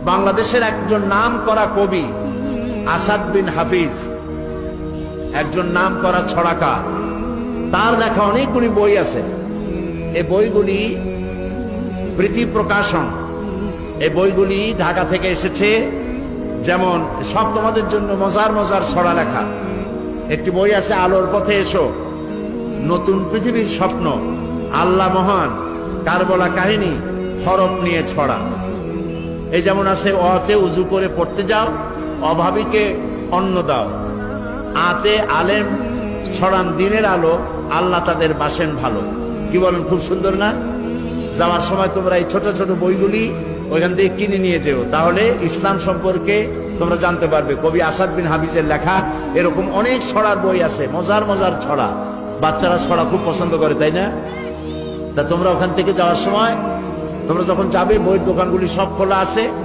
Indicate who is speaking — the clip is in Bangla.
Speaker 1: বাংলাদেশের একজন নাম করা কবি আসাদ বিন হাফিজ, একজন নাম করা ছড়াকার, তার লেখা অনেকগুলি বই আছে। এই বইগুলি প্রীতি প্রকাশন, এই বইগুলি ঢাকা থেকে এসেছে। যেমন সব তোমাদের জন্য মজার মজার ছড়া লেখা। একটি বই আছে আলোর পথে এসো, নতুন পৃথিবীর স্বপ্ন, আল্লাহ মহান, কারবলা কাহিনী, হরফ নিয়ে ছড়া। এই যেমন আছে অতে উজু করে পড়তে যাও, অভাবীকে অন্ন দাও, আতে আলেম ছড়ান দিনের আলো, আল্লাহ তাদের বাসেন ভালো। কি বলেন, খুব সুন্দর না? যাওয়ার সময় তোমরা এই ছোট ছোট বইগুলি ওইখান থেকে কিনে নিয়ে যেও, তাহলে ইসলাম সম্পর্কে তোমরা জানতে পারবে। কবি আসাদ বিন হাফিজের লেখা এরকম অনেক ছড়ার বই আছে, মজার মজার ছড়া। বাচ্চারা ছড়া খুব পছন্দ করে, তাই না? তা তোমরা ওখান থেকে যাওয়ার সময়, তোমরা যখন যাবে, বইয়ের দোকানগুলি সব খোলা আছে।